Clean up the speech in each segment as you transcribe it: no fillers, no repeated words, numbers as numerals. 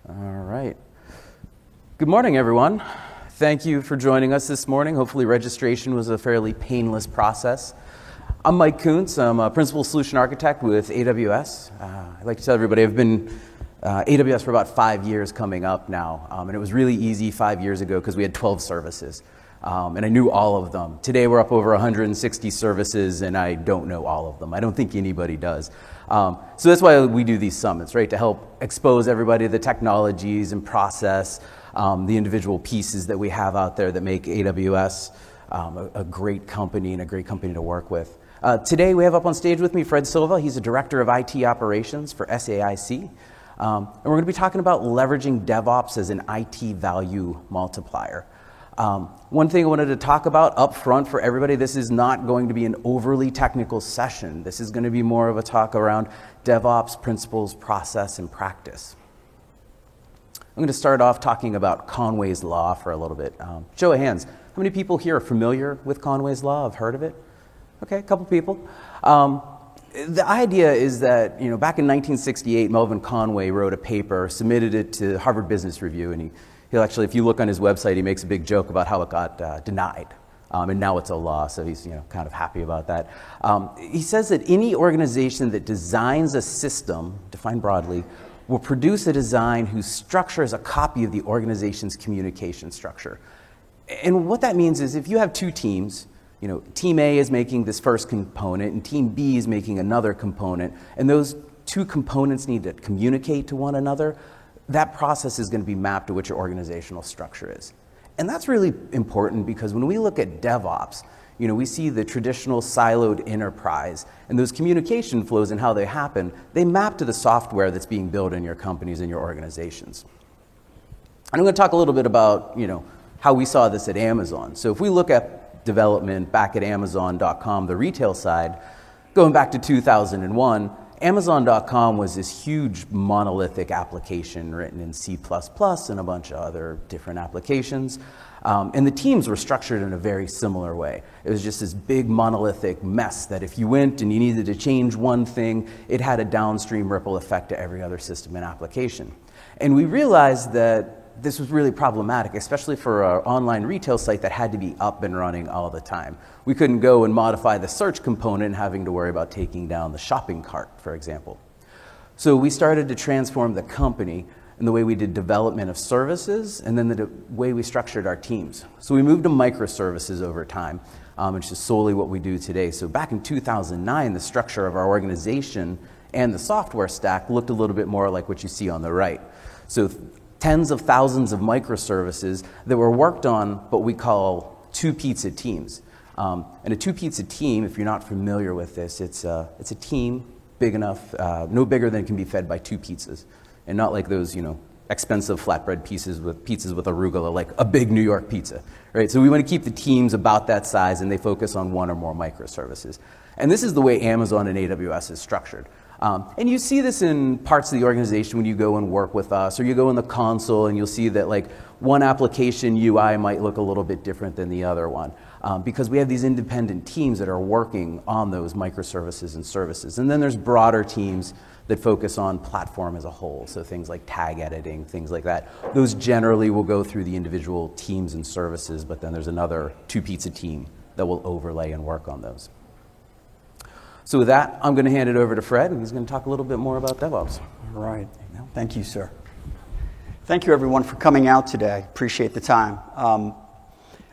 All right. Good morning, everyone. Thank you for joining us this morning. Hopefully registration was a fairly painless process. I'm Mike Kuntz. I'm a Principal Solution Architect with AWS. I'd like to tell everybody I've been AWS for about 5 years coming up now. And it was really easy 5 years ago because we had 12 services. And I knew all of them. Today we're up over 160 services, and I don't know all of them. I don't think anybody does. So that's why we do these summits, right? To help expose everybody to the technologies and process, the individual pieces that we have out there that make AWS a great company and a great company to work with. Today we have up on stage with me Fred Silva. He's a Director of IT Operations for SAIC. And we're going to be talking about leveraging DevOps as an IT value multiplier. One thing I wanted to talk about up front for everybody, this is not going to be an overly technical session. This is going to be more of a talk around DevOps principles, process, and practice. I'm going to start off talking about Conway's Law for a little bit. Show of hands, how many people here are familiar with Conway's Law, have heard of it? Okay, a couple people. The idea is that, back in 1968, Melvin Conway wrote a paper, submitted it to Harvard Business Review, and he'll actually, if you look on his website, he makes a big joke about how it got denied. And now it's a law, so he's kind of happy about that. He says that any organization that designs a system, defined broadly, will produce a design whose structure is a copy of the organization's communication structure. And what that means is if you have two teams, Team A is making this first component, and Team B is making another component, and those two components need to communicate to one another, that process is going to be mapped to what your organizational structure is. And that's really important because when we look at DevOps, we see the traditional siloed enterprise, and those communication flows and how they happen, they map to the software that's being built in your companies and your organizations. And I'm going to talk a little bit about, how we saw this at Amazon. So if we look at development back at Amazon.com, the retail side, going back to 2001, Amazon.com was this huge monolithic application written in C++ and a bunch of other different applications. And the teams were structured in a very similar way. It was just this big monolithic mess that if you went and you needed to change one thing, it had a downstream ripple effect to every other system and application. And we realized that this was really problematic, especially for an online retail site that had to be up and running all the time. We couldn't go and modify the search component having to worry about taking down the shopping cart, for example. So we started to transform the company in the way we did development of services and then the way we structured our teams. So we moved to microservices over time, which is solely what we do today. So back in 2009, the structure of our organization and the software stack looked a little bit more like what you see on the right. So tens of thousands of microservices that were worked on what we call two pizza teams. And a two pizza team, if you're not familiar with this, it's a team big enough, no bigger than it can be fed by two pizzas. And not like those, expensive flatbread pizzas with arugula, like a big New York pizza, right? So we want to keep the teams about that size, and they focus on one or more microservices. And this is the way Amazon and AWS is structured. And you see this in parts of the organization when you go and work with us, or you go in the console and you'll see that like one application UI might look a little bit different than the other one, because we have these independent teams that are working on those microservices and services. And then there's broader teams that focus on platform as a whole, so things like tag editing, things like that. Those generally will go through the individual teams and services, but then there's another two-pizza team that will overlay and work on those. So with that, I'm going to hand it over to Fred, and he's going to talk a little bit more about DevOps. All right. Thank you, sir. Thank you, everyone, for coming out today. Appreciate the time.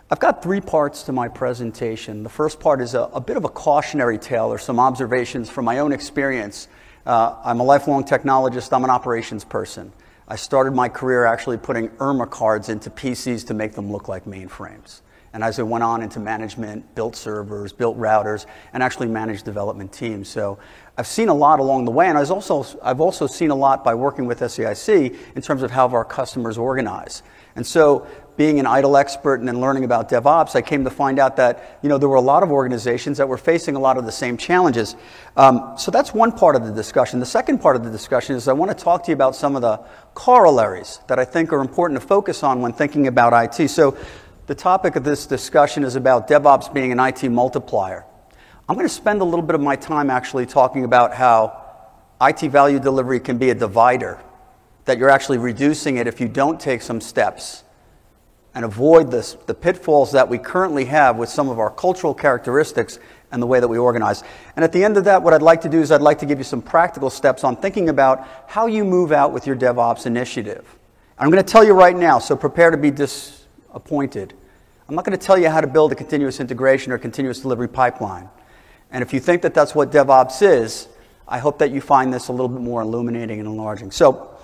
I've got 3 parts to my presentation. The first part is a bit of a cautionary tale or some observations from my own experience. I'm a lifelong technologist. I'm an operations person. I started my career actually putting IRMA cards into PCs to make them look like mainframes. And as I went on into management, built servers, built routers, and actually managed development teams. So I've seen a lot along the way, and I've also seen a lot by working with SAIC in terms of how our customers organize. And so being an ITIL expert and then learning about DevOps, I came to find out that there were a lot of organizations that were facing a lot of the same challenges. So that's one part of the discussion. The second part of the discussion is I want to talk to you about some of the corollaries that I think are important to focus on when thinking about IT. So the topic of this discussion is about DevOps being an IT multiplier. I'm going to spend a little bit of my time actually talking about how IT value delivery can be a divider that you're actually reducing it if you don't take some steps and avoid the pitfalls that we currently have with some of our cultural characteristics and the way that we organize. And at the end of that, what I'd like to do is I'd like to give you some practical steps on thinking about how you move out with your DevOps initiative. And I'm going to tell you right now, so prepare to be disappointed. I'm not going to tell you how to build a continuous integration or continuous delivery pipeline. And if you think that that's what DevOps is, I hope that you find this a little bit more illuminating and enlarging. So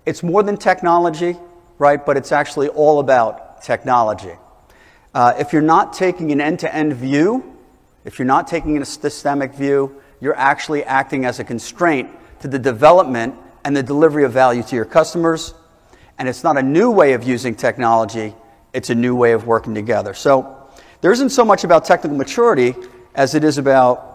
it's more than technology, right? But it's actually all about technology. If you're not taking an end-to-end view, if you're not taking a systemic view, you're actually acting as a constraint to the development and the delivery of value to your customers. And it's not a new way of using technology, it's a new way of working together. So there isn't so much about technical maturity as it is about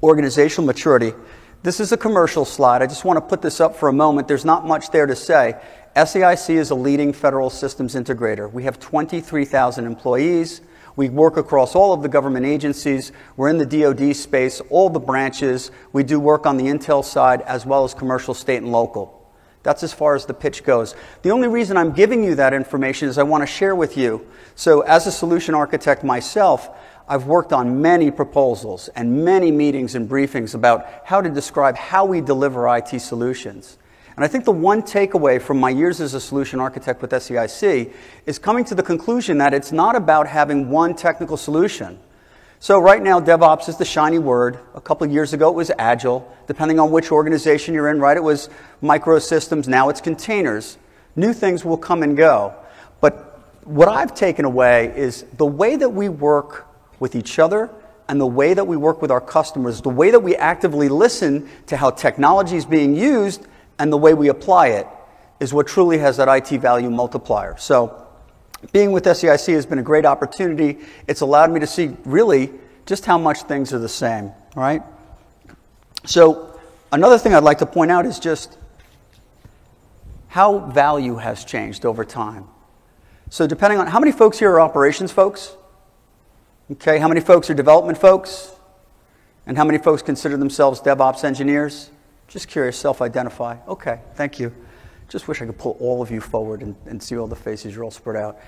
organizational maturity. This is a commercial slide. I just want to put this up for a moment. There's not much there to say. SAIC is a leading federal systems integrator. We have 23,000 employees. We work across all of the government agencies. We're in the DoD space, all the branches. We do work on the Intel side as well as commercial, state, and local. That's as far as the pitch goes. The only reason I'm giving you that information is I want to share with you. So as a solution architect myself, I've worked on many proposals and many meetings and briefings about how to describe how we deliver IT solutions. And I think the one takeaway from my years as a solution architect with SAIC is coming to the conclusion that it's not about having one technical solution. So right now, DevOps is the shiny word. A couple of years ago, it was Agile. Depending on which organization you're in, right, it was microsystems. Now it's containers. New things will come and go. But what I've taken away is the way that we work with each other and the way that we work with our customers, the way that we actively listen to how technology is being used and the way we apply it is what truly has that IT value multiplier. So being with SAIC has been a great opportunity. It's allowed me to see really just how much things are the same, right? So another thing I'd like to point out is just how value has changed over time. So depending on how many folks here are operations folks? Okay, how many folks are development folks? And how many folks consider themselves DevOps engineers? Just curious, self-identify. Okay, thank you. Just wish I could pull all of you forward and see all the faces. You're all spread out.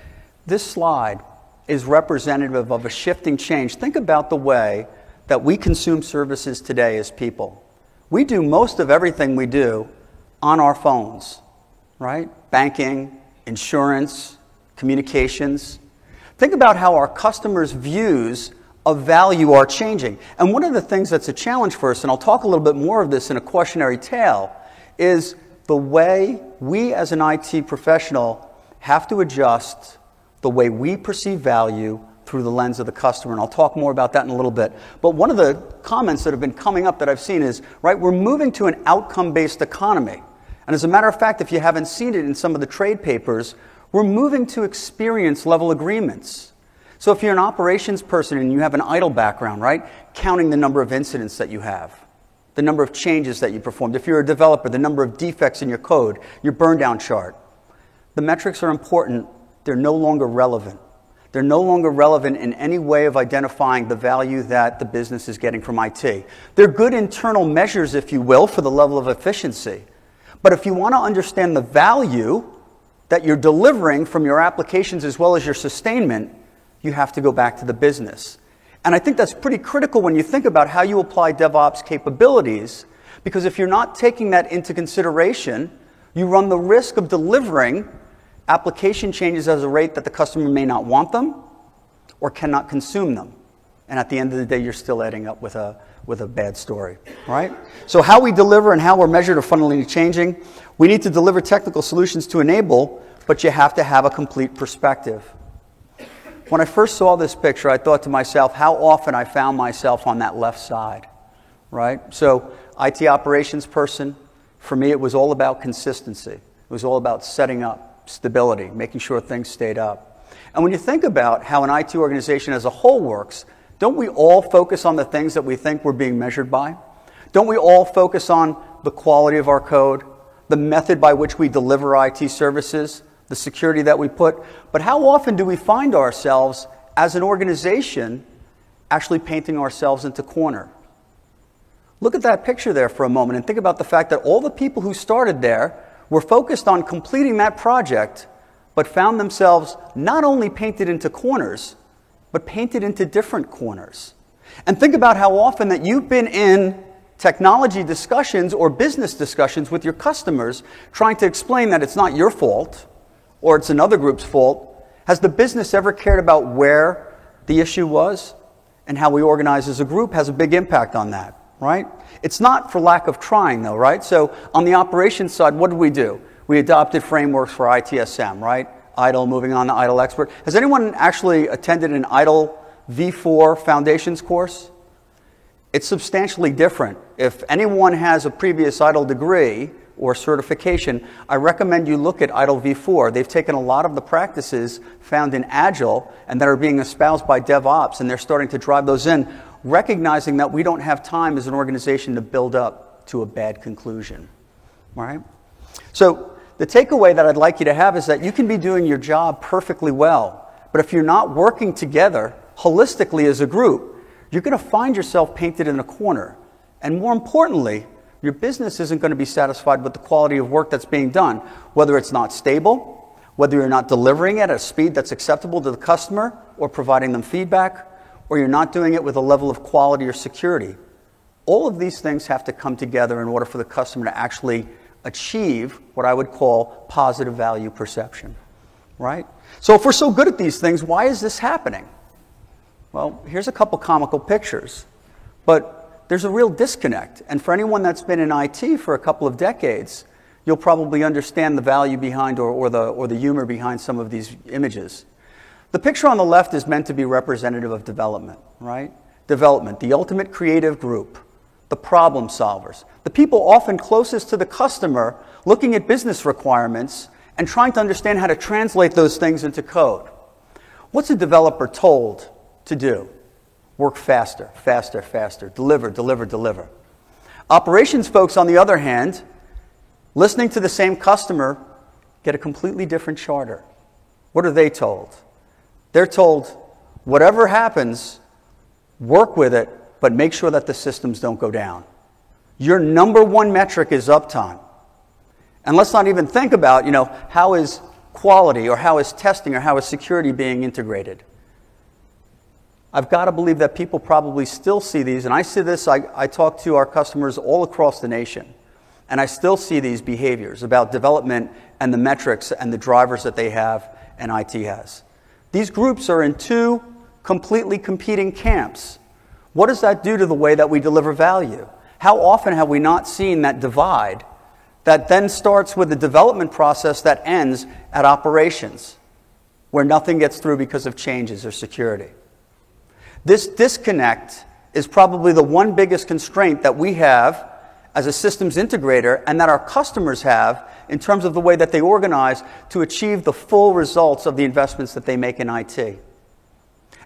This slide is representative of a shifting change. Think about the way that we consume services today as people. We do most of everything we do on our phones, right? Banking, insurance, communications. Think about how our customers' views of value are changing. And one of the things that's a challenge for us, and I'll talk a little bit more of this in a cautionary tale, is the way we as an IT professional have to adjust the way we perceive value through the lens of the customer. And I'll talk more about that in a little bit. But one of the comments that have been coming up that I've seen is, right, we're moving to an outcome-based economy. And as a matter of fact, if you haven't seen it in some of the trade papers, we're moving to experience-level agreements. So if you're an operations person and you have an idle background, right, counting the number of incidents that you have, the number of changes that you performed. If you're a developer, the number of defects in your code, your burn down chart. The metrics are important. They're no longer relevant. They're no longer relevant in any way of identifying the value that the business is getting from IT. They're good internal measures, if you will, for the level of efficiency. But if you want to understand the value that you're delivering from your applications as well as your sustainment, you have to go back to the business. And I think that's pretty critical when you think about how you apply DevOps capabilities, because if you're not taking that into consideration, you run the risk of delivering application changes at a rate that the customer may not want them or cannot consume them. And at the end of the day, you're still ending up with a bad story, right? So how we deliver and how we're measured are fundamentally changing. We need to deliver technical solutions to enable, but you have to have a complete perspective. When I first saw this picture, I thought to myself how often I found myself on that left side, right? So IT operations person, for me, it was all about consistency. It was all about setting up stability, making sure things stayed up. And when you think about how an IT organization as a whole works, don't we all focus on the things that we think we're being measured by? Don't we all focus on the quality of our code, the method by which we deliver IT services, the security that we put? But how often do we find ourselves as an organization actually painting ourselves into corner? Look at that picture there for a moment and think about the fact that all the people who started there were focused on completing that project, but found themselves not only painted into corners, but painted into different corners. And think about how often that you've been in technology discussions or business discussions with your customers trying to explain that it's not your fault or it's another group's fault. Has the business ever cared about where the issue was? And how we organize as a group has a big impact on that, right? It's not for lack of trying, though, right? So on the operations side, what did we do? We adopted frameworks for ITSM, right? ITIL, moving on to ITIL Expert. Has anyone actually attended an ITIL V4 Foundations course? It's substantially different. If anyone has a previous ITIL degree or certification, I recommend you look at ITIL V4. They've taken a lot of the practices found in Agile and that are being espoused by DevOps, and they're starting to drive those in, recognizing that we don't have time as an organization to build up to a bad conclusion. All right? So the takeaway that I'd like you to have is that you can be doing your job perfectly well, but if you're not working together holistically as a group, you're going to find yourself painted in a corner. And more importantly, your business isn't going to be satisfied with the quality of work that's being done, whether it's not stable, whether you're not delivering it at a speed that's acceptable to the customer or providing them feedback, or you're not doing it with a level of quality or security. All of these things have to come together in order for the customer to actually achieve what I would call positive value perception, right? So if we're so good at these things, why is this happening? Well, here's a couple comical pictures, but there's a real disconnect. And for anyone that's been in IT for a couple of decades, you'll probably understand the value behind or the humor behind some of these images. The picture on the left is meant to be representative of development, right? Development, the ultimate creative group, the problem solvers, the people often closest to the customer looking at business requirements and trying to understand how to translate those things into code. What's a developer told to do? Work faster, faster, faster, deliver, deliver, deliver. Operations folks, on the other hand, listening to the same customer, get a completely different charter. What are they told? They're told, whatever happens, work with it, but make sure that the systems don't go down. Your number one metric is uptime. And let's not even think about, how is quality or how is testing or how is security being integrated. I've got to believe that people probably still see these, and I see this, I talk to our customers all across the nation, and I still see these behaviors about development and the metrics and the drivers that they have and IT has. These groups are in two completely competing camps. What does that do to the way that we deliver value? How often have we not seen that divide that then starts with the development process that ends at operations, where nothing gets through because of changes or security? This disconnect is probably the one biggest constraint that we have as a systems integrator and that our customers have in terms of the way that they organize to achieve the full results of the investments that they make in IT.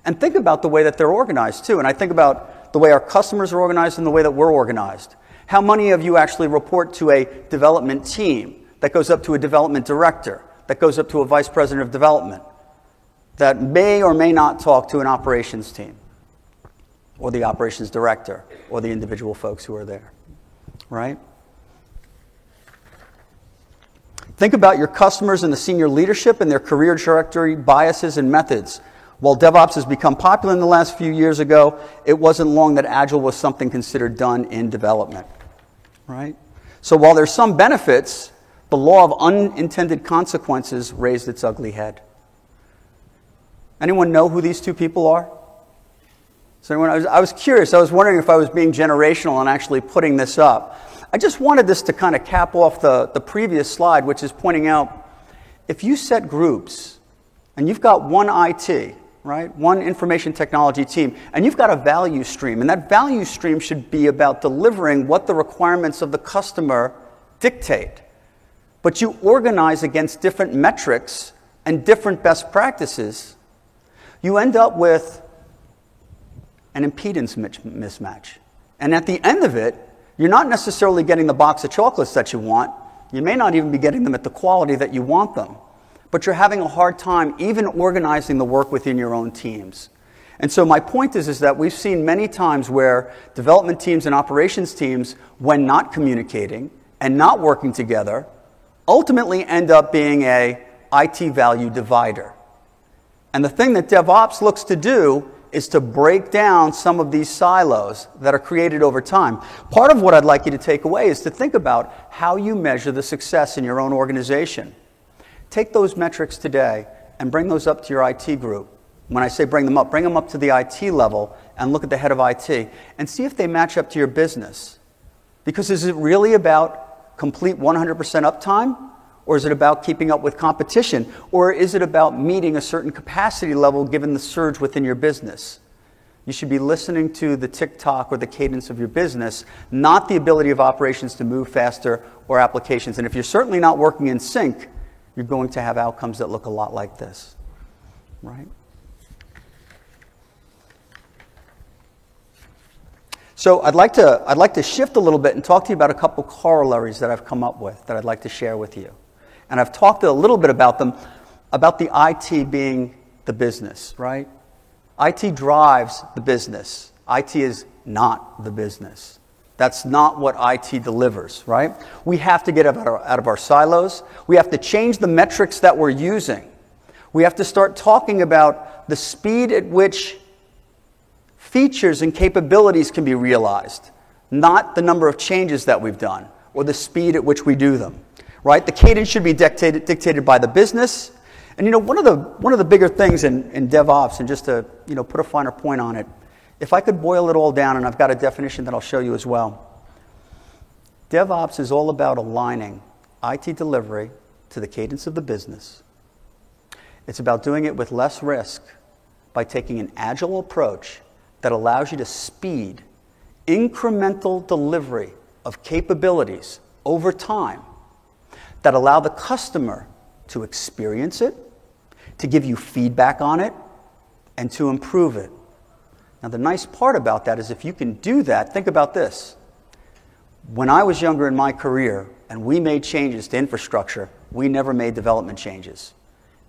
And think about the way that they're organized, too. And I think about the way our customers are organized and the way that we're organized. How many of you actually report to a development team that goes up to a development director, that goes up to a vice president of development, that may or may not talk to an operations team, or the operations director, or the individual folks who are there, right? Think about your customers and the senior leadership and their career trajectory, biases, and methods. While DevOps has become popular in the last few years ago, it wasn't long that Agile was something considered done in development, right? So while there's some benefits, the law of unintended consequences raised its ugly head. Anyone know who these two people are? So I was curious. I was wondering if I was being generational and actually putting this up. I just wanted this to kind of cap off the previous slide, which is pointing out, if you set groups and you've got one IT, right, one information technology team, and you've got a value stream, and that value stream should be about delivering what the requirements of the customer dictate. But you organize against different metrics and different best practices, you end up with an impedance mismatch. And at the end of it, you're not necessarily getting the box of chocolates that you want. You may not even be getting them at the quality that you want them. But you're having a hard time even organizing the work within your own teams. And so my point is that we've seen many times where development teams and operations teams, when not communicating and not working together, ultimately end up being a IT value divider. And the thing that DevOps looks to do is to break down some of these silos that are created over time. Part of what I'd like you to take away is to think about how you measure the success in your own organization. Take those metrics today and bring those up to your IT group. When I say bring them up to the IT level and look at the head of IT and see if they match up to your business. Because is it really about complete 100% uptime? Or is it about keeping up with competition? Or is it about meeting a certain capacity level given the surge within your business? You should be listening to the tick-tock or the cadence of your business, not the ability of operations to move faster or applications. And if you're certainly not working in sync, you're going to have outcomes that look a lot like this, right? So I'd like to shift a little bit and talk to you about a couple corollaries that I've come up with that I'd like to share with you. And I've talked a little bit about them, about the IT being the business, right? IT drives the business. IT is not the business. That's not what IT delivers, right? We have to get out of our silos. We have to change the metrics that we're using. We have to start talking about the speed at which features and capabilities can be realized, not the number of changes that we've done or the speed at which we do them. Right? The cadence should be dictated by the business. And one of the bigger things in DevOps, and just to put a finer point on it, if I could boil it all down, and I've got a definition that I'll show you as well. DevOps is all about aligning IT delivery to the cadence of the business. It's about doing it with less risk by taking an agile approach that allows you to speed incremental delivery of capabilities over time that allow the customer to experience it, to give you feedback on it, and to improve it. Now, the nice part about that is if you can do that, think about this. When I was younger in my career and we made changes to infrastructure, we never made development changes.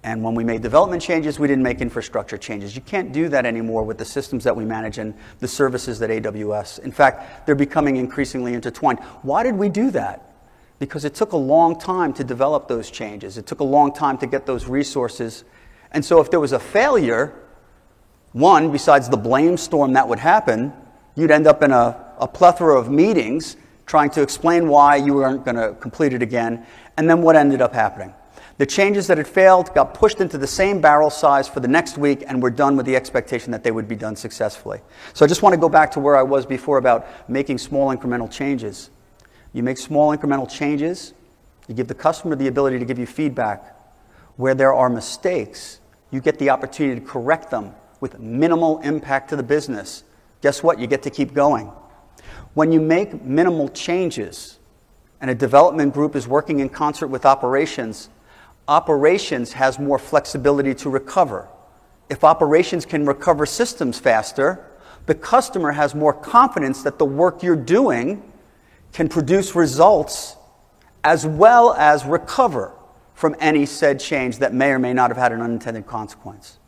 And when we made development changes, we didn't make infrastructure changes. You can't do that anymore with the systems that we manage and the services that AWS. In fact, they're becoming increasingly intertwined. Why did we do that? Because it took a long time to develop those changes. It took a long time to get those resources. And so if there was a failure, one, besides the blame storm that would happen, you'd end up in a plethora of meetings trying to explain why you weren't going to complete it again. And then what ended up happening? The changes that had failed got pushed into the same barrel size for the next week, and we're done with the expectation that they would be done successfully. So I just want to go back to where I was before about making small incremental changes. You make small incremental changes, you give the customer the ability to give you feedback. Where there are mistakes, you get the opportunity to correct them with minimal impact to the business. Guess what? You get to keep going. When you make minimal changes and a development group is working in concert with operations, operations has more flexibility to recover. If operations can recover systems faster, the customer has more confidence that the work you're doing can produce results as well as recover from any said change that may or may not have had an unintended consequence.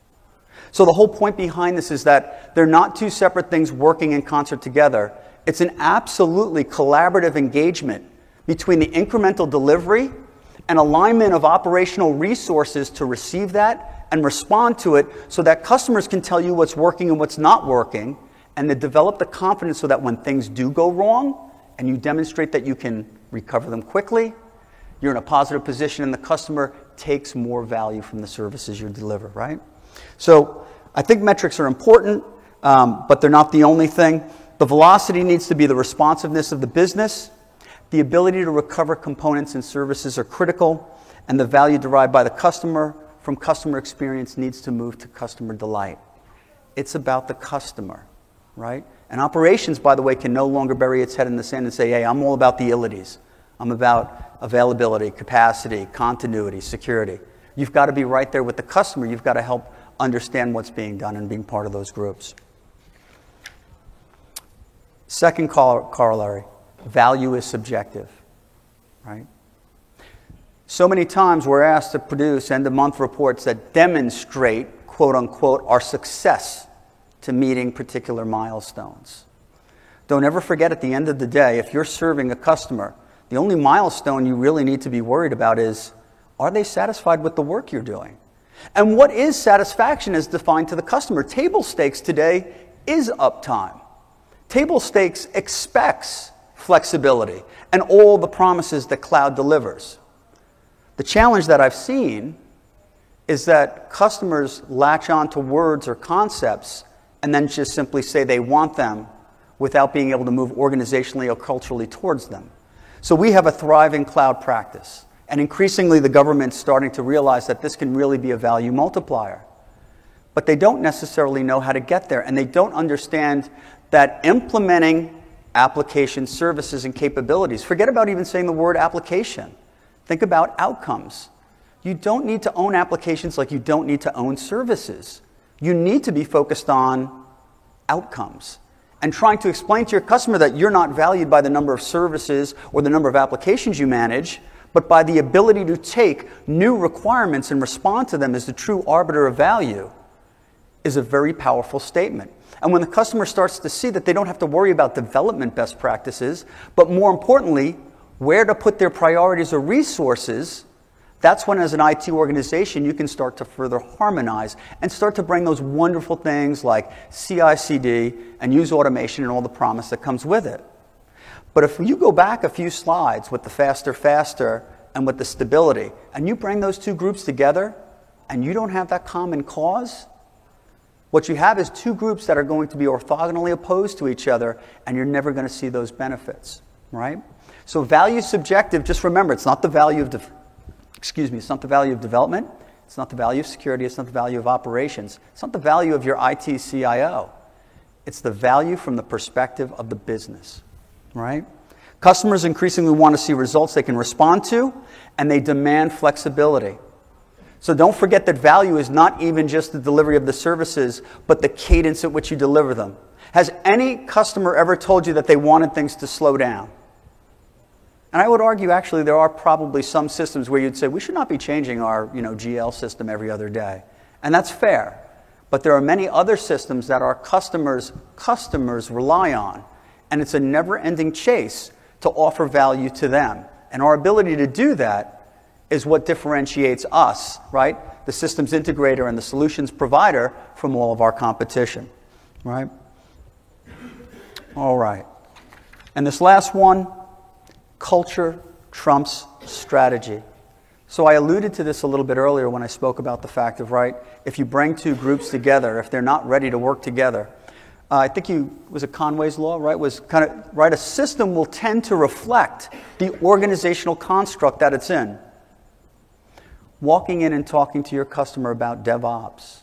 So the whole point behind this is that they're not two separate things working in concert together. It's an absolutely collaborative engagement between the incremental delivery and alignment of operational resources to receive that and respond to it so that customers can tell you what's working and what's not working, and to develop the confidence so that when things do go wrong, and you demonstrate that you can recover them quickly, you're in a positive position and the customer takes more value from the services you deliver, right? So I think metrics are important, but they're not the only thing. The velocity needs to be the responsiveness of the business. The ability to recover components and services are critical, and the value derived by the customer from customer experience needs to move to customer delight. It's about the customer, right? And operations, by the way, can no longer bury its head in the sand and say, hey, I'm all about the ilities. I'm about availability, capacity, continuity, security. You've got to be right there with the customer. You've got to help understand what's being done and being part of those groups. Second corollary, value is subjective, right? So many times we're asked to produce end-of-month reports that demonstrate, quote unquote, our success to meeting particular milestones. Don't ever forget, at the end of the day, if you're serving a customer, The only milestone you really need to be worried about is, are they satisfied with the work you're doing? And what is satisfaction is defined to the customer. Table stakes today is uptime. Table stakes expects flexibility and all the promises that cloud delivers. The challenge that I've seen is that customers latch on to words or concepts and then just simply say they want them without being able to move organizationally or culturally towards them. So we have a thriving cloud practice. And increasingly, the government's starting to realize that this can really be a value multiplier. But they don't necessarily know how to get there, and they don't understand that implementing application services and capabilities, forget about even saying the word application. Think about outcomes. You don't need to own applications like you don't need to own services. You need to be focused on outcomes and trying to explain to your customer that you're not valued by the number of services or the number of applications you manage, but by the ability to take new requirements and respond to them as the true arbiter of value is a very powerful statement. And when the customer starts to see that they don't have to worry about development best practices, but more importantly, where to put their priorities or resources, that's when as an IT organization you can start to further harmonize and start to bring those wonderful things like CI/CD and use automation and all the promise that comes with it. But if you go back a few slides with the faster, and with the stability, and you bring those two groups together, and you don't have that common cause, what you have is two groups that are going to be orthogonally opposed to each other, and you're never going to see those benefits, right? So value is subjective. Just remember, it's not the value of it's not the value of development. It's not the value of security. It's not the value of operations. It's not the value of your IT CIO. It's the value from the perspective of the business. Right? Customers increasingly want to see results they can respond to, and they demand flexibility. So don't forget that value is not even just the delivery of the services, but the cadence at which you deliver them. Has any customer ever told you that they wanted things to slow down? And I would argue, actually, there are probably some systems where you'd say, we should not be changing our GL system every other day. And that's fair. But there are many other systems that our customers rely on. And it's a never-ending chase to offer value to them. And our ability to do that is what differentiates us, right? The systems integrator and the solutions provider from all of our competition, right? All right. And this last one, culture trumps strategy. So I alluded to this a little bit earlier when I spoke about the fact of, right, if you bring two groups together, if they're not ready to work together, I think was it Conway's law, right? Was kind of, right, a system will tend to reflect the organizational construct that it's in. Walking in and talking to your customer about DevOps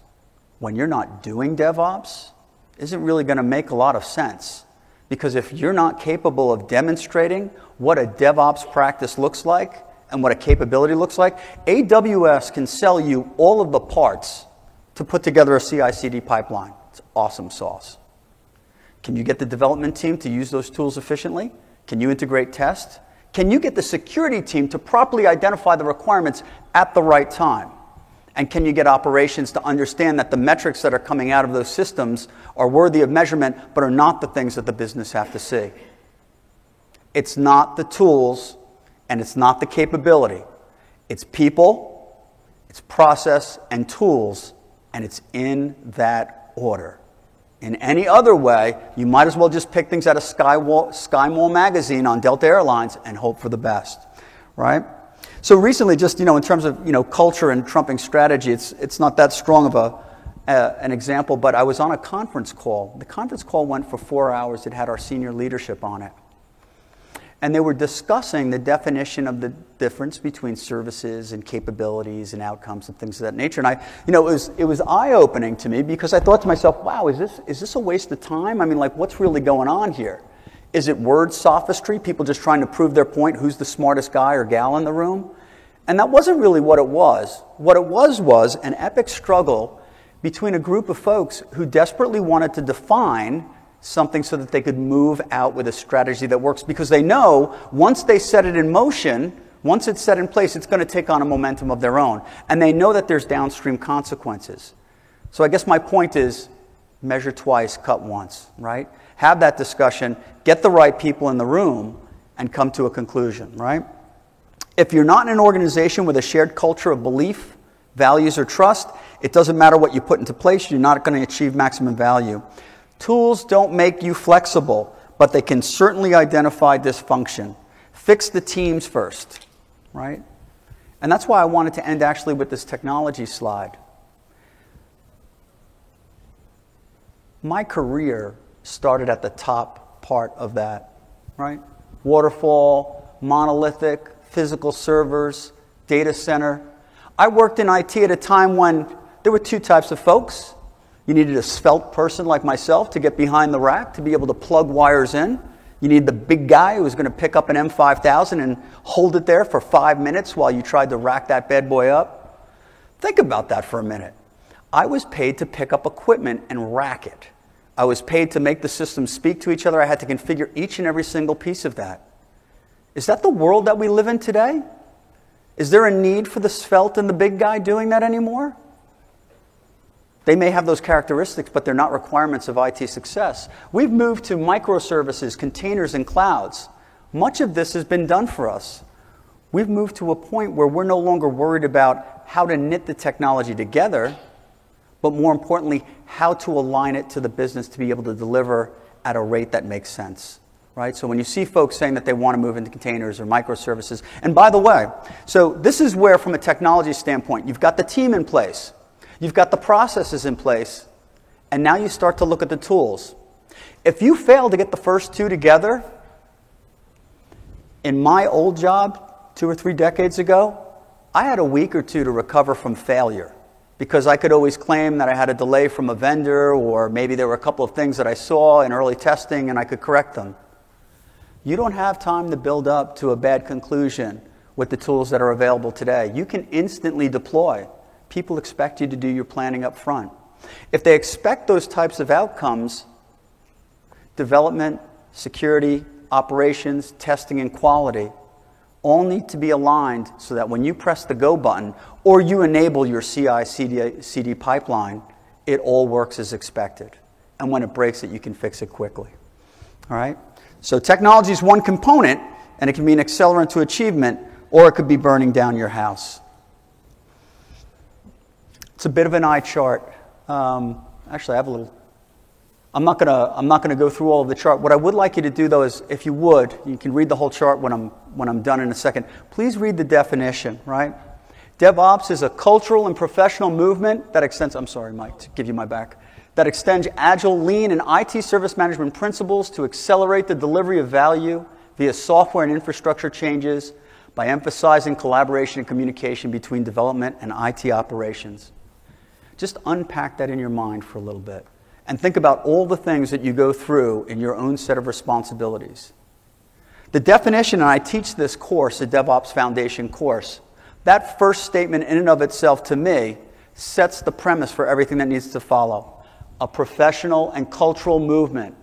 when you're not doing DevOps isn't really going to make a lot of sense. Because if you're not capable of demonstrating what a DevOps practice looks like and what a capability looks like, AWS can sell you all of the parts to put together a CI/CD pipeline. It's awesome sauce. Can you get the development team to use those tools efficiently? Can you integrate test? Can you get the security team to properly identify the requirements at the right time? And can you get operations to understand that the metrics that are coming out of those systems are worthy of measurement, but are not the things that the business have to see? It's not the tools, and it's not the capability. It's people, it's process and tools, and it's in that order. In any other way, you might as well just pick things out of SkyMall magazine on Delta Airlines and hope for the best, right? So recently, just in terms of culture and trumping strategy, it's not that strong of an example. But I was on a conference call. The conference call went for 4 hours. It had our senior leadership on it, and they were discussing the definition of the difference between services and capabilities and outcomes and things of that nature. And it was eye-opening to me because I thought to myself, wow, is this a waste of time? I mean, like, what's really going on here? Is it word sophistry, people just trying to prove their point, who's the smartest guy or gal in the room? And that wasn't really what it was. What it was an epic struggle between a group of folks who desperately wanted to define something so that they could move out with a strategy that works, because they know once they set it in motion, once it's set in place, it's going to take on a momentum of their own. And they know that there's downstream consequences. So I guess my point is, measure twice, cut once, right? Have that discussion, get the right people in the room, and come to a conclusion, right? If you're not in an organization with a shared culture of belief, values, or trust, it doesn't matter what you put into place, you're not going to achieve maximum value. Tools don't make you flexible, but they can certainly identify dysfunction. Fix the teams first, right? And that's why I wanted to end actually with this technology slide. My career started at the top part of that, right? Waterfall, monolithic, physical servers, data center. I worked in IT at a time when there were two types of folks. You needed a svelte person like myself to get behind the rack, to be able to plug wires in. You needed the big guy who was going to pick up an M5000 and hold it there for 5 minutes while you tried to rack that bad boy up. Think about that for a minute. I was paid to pick up equipment and rack it. I was paid to make the systems speak to each other. I had to configure each and every single piece of that. Is that the world that we live in today? Is there a need for the svelte and the big guy doing that anymore? They may have those characteristics, but they're not requirements of IT success. We've moved to microservices, containers, and clouds. Much of this has been done for us. We've moved to a point where we're no longer worried about how to knit the technology together, but more importantly, how to align it to the business to be able to deliver at a rate that makes sense. Right? So when you see folks saying that they want to move into containers or microservices, and by the way, so this is where from a technology standpoint, you've got the team in place, you've got the processes in place, and now you start to look at the tools. If you fail to get the first two together, in my old job 2 or 3 decades ago, I had a week or two to recover from failure because I could always claim that I had a delay from a vendor or maybe there were a couple of things that I saw in early testing and I could correct them. You don't have time to build up to a bad conclusion with the tools that are available today. You can instantly deploy. People expect you to do your planning up front. If they expect those types of outcomes, development, security, operations, testing, and quality all need to be aligned so that when you press the go button or you enable your CI/CD pipeline, it all works as expected. And when it breaks it, you can fix it quickly. All right? So technology is one component, and it can be an accelerant to achievement, or it could be burning down your house. It's a bit of an eye chart. Actually, I have a little. I'm not gonna go through all of the chart. What I would like you to do, though, is if you would, you can read the whole chart when I'm done in a second. Please read the definition. Right? DevOps is a cultural and professional movement that extends. I'm sorry, Mike, to give you my back. That extends agile, lean, and IT service management principles to accelerate the delivery of value via software and infrastructure changes by emphasizing collaboration and communication between development and IT operations. Just unpack that in your mind for a little bit and think about all the things that you go through in your own set of responsibilities. The definition, and I teach this course, the DevOps Foundation course, that first statement in and of itself to me sets the premise for everything that needs to follow. A professional and cultural movement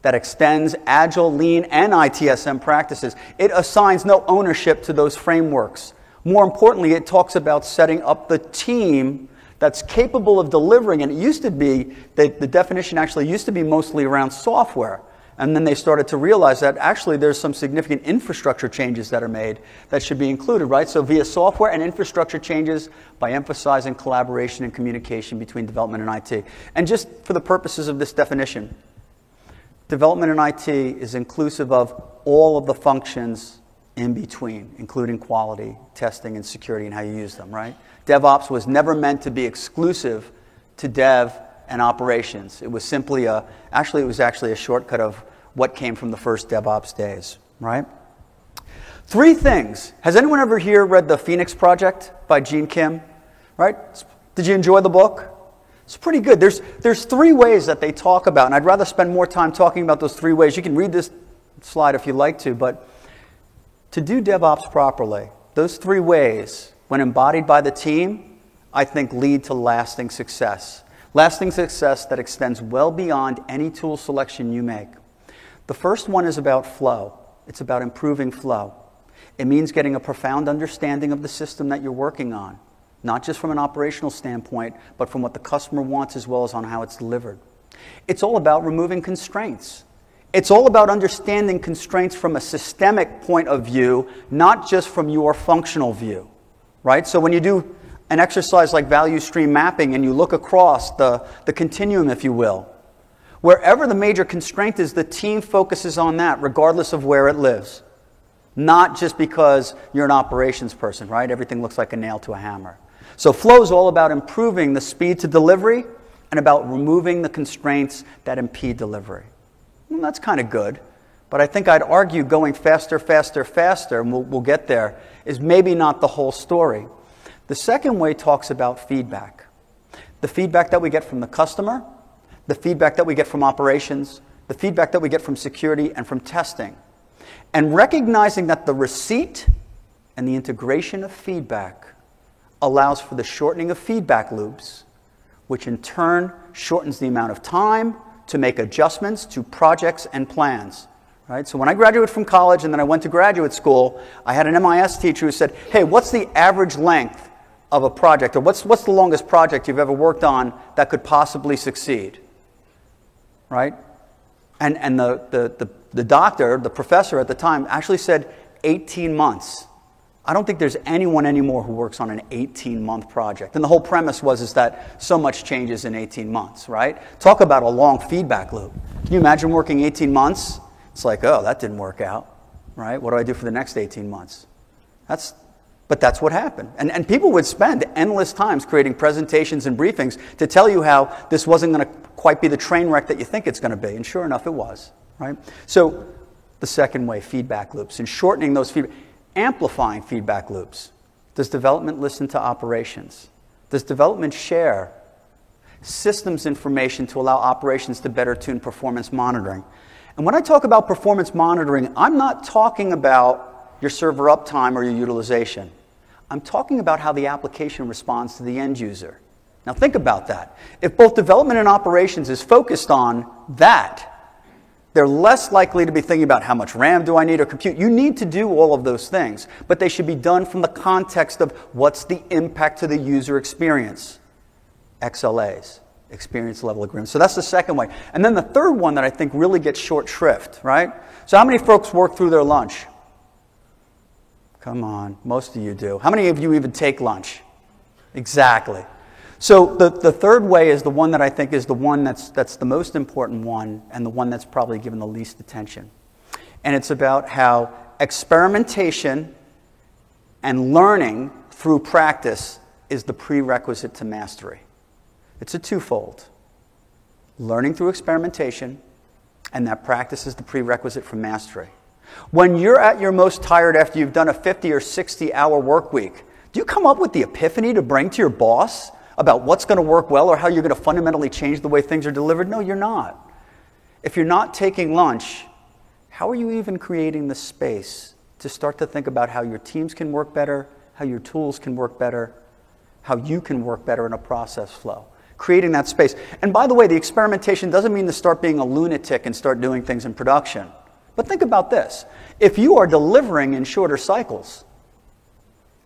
that extends agile, lean, and ITSM practices. It assigns no ownership to those frameworks. More importantly, it talks about setting up the team that's capable of delivering. And it used to be, the definition actually used to be mostly around software. And then they started to realize that actually there's some significant infrastructure changes that are made that should be included, right? So via software and infrastructure changes by emphasizing collaboration and communication between development and IT. And just for the purposes of this definition, development and IT is inclusive of all of the functions in between, including quality, testing, and security and how you use them, right? DevOps was never meant to be exclusive to dev and operations. It was simply it was actually a shortcut of what came from the first DevOps days, right? 3 things. Has anyone ever here read The Phoenix Project by Gene Kim? Right? Did you enjoy the book? It's pretty good. There's 3 ways that they talk about, and I'd rather spend more time talking about those 3 ways. You can read this slide if you'd like to, but to do DevOps properly, those 3 ways, when embodied by the team, I think lead to lasting success. Lasting success that extends well beyond any tool selection you make. The first one is about flow. It's about improving flow. It means getting a profound understanding of the system that you're working on, not just from an operational standpoint, but from what the customer wants as well as on how it's delivered. It's all about removing constraints. It's all about understanding constraints from a systemic point of view, not just from your functional view, right? So when you do an exercise like value stream mapping and you look across the continuum, if you will, wherever the major constraint is, the team focuses on that regardless of where it lives. Not just because you're an operations person, right? Everything looks like a nail to a hammer. So flow is all about improving the speed to delivery and about removing the constraints that impede delivery. Well, that's kind of good, but I think I'd argue going faster, and we'll get there, is maybe not the whole story. The second way talks about feedback. The feedback that we get from the customer, the feedback that we get from operations, the feedback that we get from security and from testing. And recognizing that the receipt and the integration of feedback allows for the shortening of feedback loops, which in turn shortens the amount of time to make adjustments to projects and plans. Right? So when I graduated from college and then I went to graduate school, I had an MIS teacher who said, hey, what's the average length of a project, or what's the longest project you've ever worked on that could possibly succeed? Right? And the doctor, the professor at the time, actually said 18 months. I don't think there's anyone anymore who works on an 18-month project. And the whole premise is that so much changes in 18 months, right? Talk about a long feedback loop. Can you imagine working 18 months? It's like, oh, that didn't work out, right? What do I do for the next 18 months? But that's what happened. And people would spend endless times creating presentations and briefings to tell you how this wasn't going to quite be the train wreck that you think it's going to be. And sure enough, it was, right? So the second way, feedback loops, and shortening those amplifying feedback loops. Does development listen to operations? Does development share systems information to allow operations to better tune performance monitoring? And when I talk about performance monitoring, I'm not talking about your server uptime or your utilization. I'm talking about how the application responds to the end user. Now think about that. If both development and operations is focused on that, they're less likely to be thinking about how much RAM do I need or compute. You need to do all of those things, but they should be done from the context of what's the impact to the user experience. XLAs, experience level agreements. So that's the second way. And then the third one that I think really gets short shrift, right? So how many folks work through their lunch? Come on, most of you do. How many of you even take lunch? Exactly. So the third way is the one that I think is the one that's the most important one and the one that's probably given the least attention. And it's about how experimentation and learning through practice is the prerequisite to mastery. It's a twofold. Learning through experimentation, and that practice is the prerequisite for mastery. When you're at your most tired after you've done a 50 or 60-hour work week, do you come up with the epiphany to bring to your boss about what's going to work well or how you're going to fundamentally change the way things are delivered? No, you're not. If you're not taking lunch, how are you even creating the space to start to think about how your teams can work better, how your tools can work better, how you can work better in a process flow? Creating that space. And by the way, the experimentation doesn't mean to start being a lunatic and start doing things in production. But think about this. If you are delivering in shorter cycles,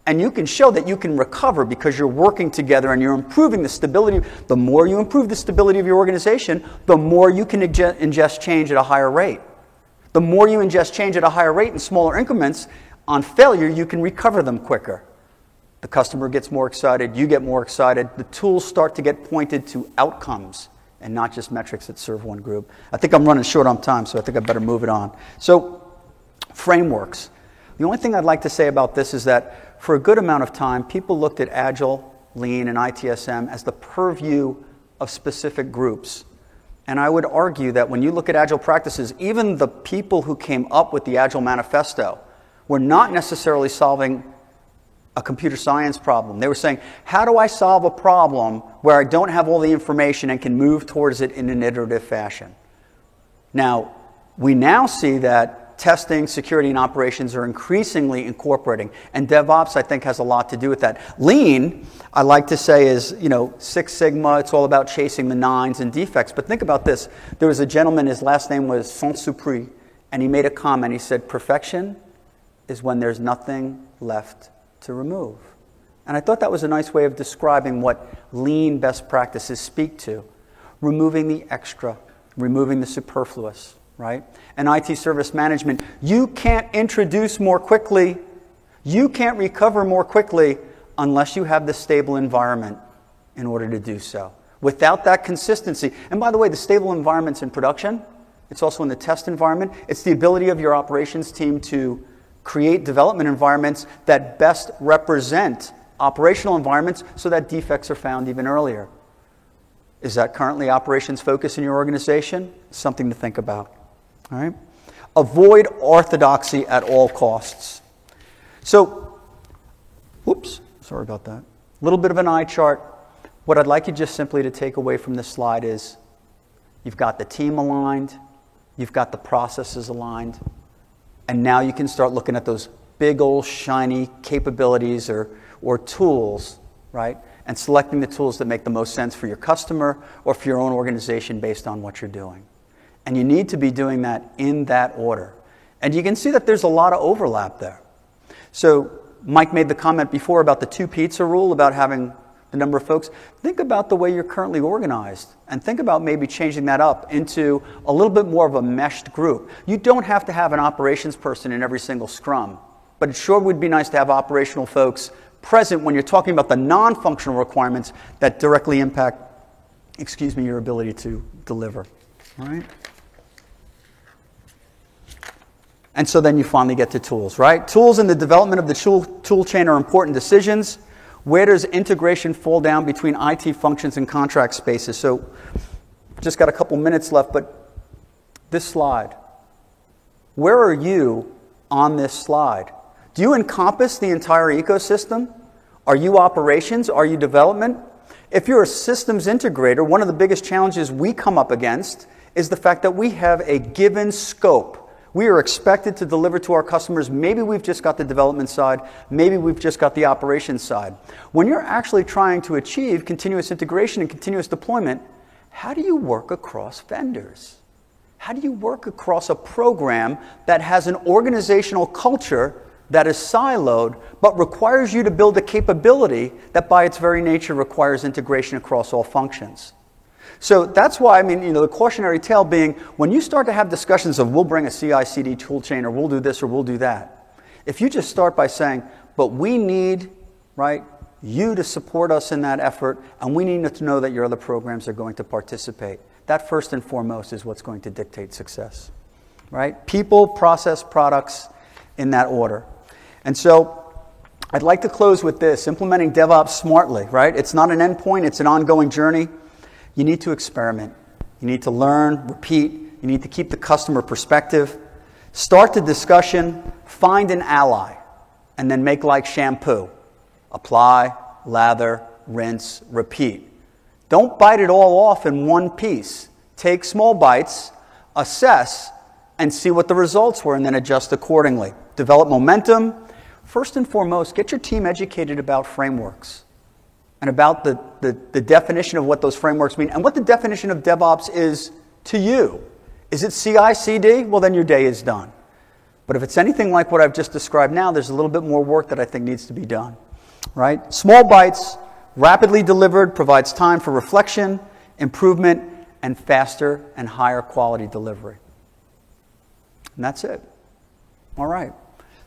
and you can show that you can recover because you're working together and you're improving the stability. The more you improve the stability of your organization, the more you can ingest change at a higher rate. The more you ingest change at a higher rate in smaller increments, on failure, you can recover them quicker. The customer gets more excited, you get more excited. The tools start to get pointed to outcomes and not just metrics that serve one group. I think I'm running short on time, so I think I better move it on. So, frameworks. The only thing I'd like to say about this is that for a good amount of time, people looked at Agile, Lean, and ITSM as the purview of specific groups. And I would argue that when you look at Agile practices, even the people who came up with the Agile Manifesto were not necessarily solving a computer science problem. They were saying, how do I solve a problem where I don't have all the information and can move towards it in an iterative fashion? Now, we now see that testing, security, and operations are increasingly incorporating. And DevOps, I think, has a lot to do with that. Lean, I like to say, is, Six Sigma. It's all about chasing the nines and defects. But think about this. There was a gentleman, his last name was Saint-Supri, and he made a comment. He said, perfection is when there's nothing left to remove. And I thought that was a nice way of describing what Lean best practices speak to. Removing the extra, removing the superfluous, right? And IT service management, you can't introduce more quickly, you can't recover more quickly unless you have the stable environment in order to do so. Without that consistency, and by the way, the stable environment's in production, it's also in the test environment, it's the ability of your operations team to create development environments that best represent operational environments so that defects are found even earlier. Is that currently operations focus in your organization? Something to think about. All right? Avoid orthodoxy at all costs. So, whoops, sorry about that. A little bit of an eye chart. What I'd like you just simply to take away from this slide is you've got the team aligned, you've got the processes aligned, and now you can start looking at those big old shiny capabilities or tools, right? And selecting the tools that make the most sense for your customer or for your own organization based on what you're doing. And you need to be doing that in that order. And you can see that there's a lot of overlap there. So Mike made the comment before about the 2 pizza rule, about having the number of folks. Think about the way you're currently organized and think about maybe changing that up into a little bit more of a meshed group. You don't have to have an operations person in every single scrum, but it sure would be nice to have operational folks present when you're talking about the non-functional requirements that directly impact, your ability to deliver. All right? And so then you finally get to tools, right? Tools in the development of the tool chain are important decisions. Where does integration fall down between IT functions and contract spaces? So just got a couple minutes left, but this slide. Where are you on this slide? Do you encompass the entire ecosystem? Are you operations? Are you development? If you're a systems integrator, one of the biggest challenges we come up against is the fact that we have a given scope. We are expected to deliver to our customers. Maybe we've just got the development side. Maybe we've just got the operations side. When you're actually trying to achieve continuous integration and continuous deployment, how do you work across vendors? How do you work across a program that has an organizational culture that is siloed but requires you to build a capability that by its very nature requires integration across all functions? So that's why, the cautionary tale being, when you start to have discussions of we'll bring a CI/CD tool chain or we'll do this or we'll do that, if you just start by saying, but we need, right, you to support us in that effort and we need to know that your other programs are going to participate, that first and foremost is what's going to dictate success, right? People, process, products in that order. And so I'd like to close with this, implementing DevOps smartly, right? It's not an endpoint, it's an ongoing journey. You need to experiment. You need to learn, repeat. You need to keep the customer perspective. Start the discussion, find an ally, and then make like shampoo. Apply, lather, rinse, repeat. Don't bite it all off in one piece. Take small bites, assess, and see what the results were, and then adjust accordingly. Develop momentum. First and foremost, get your team educated about frameworks and about the definition of what those frameworks mean and what the definition of DevOps is to you. Is it CI/CD? Well, then your day is done. But if it's anything like what I've just described now, there's a little bit more work that I think needs to be done. Right? Small bites, rapidly delivered, provides time for reflection, improvement, and faster and higher quality delivery. And that's it. All right.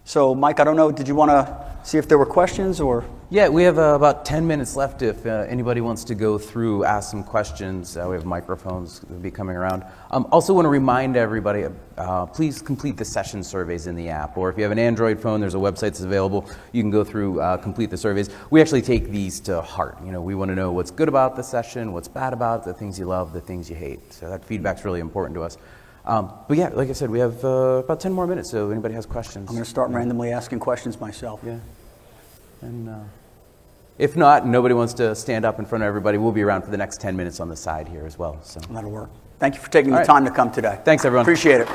So, Mike, I don't know, did you want to see if there were questions or? Yeah, we have about 10 minutes left if anybody wants to go through, ask some questions. We have microphones that will be coming around. Also want to remind everybody, please complete the session surveys in the app. Or if you have an Android phone, there's a website that's available. You can go through, complete the surveys. We actually take these to heart. We want to know what's good about the session, what's bad about it, the things you love, the things you hate. So that feedback's really important to us. But yeah, like I said, we have about 10 more minutes, so if anybody has questions. I'm going to start randomly asking questions myself. Yeah. And if not, nobody wants to stand up in front of everybody, we'll be around for the next 10 minutes on the side here as well. So that'll work. Thank you for taking the time to come today. Thanks, everyone. Appreciate it.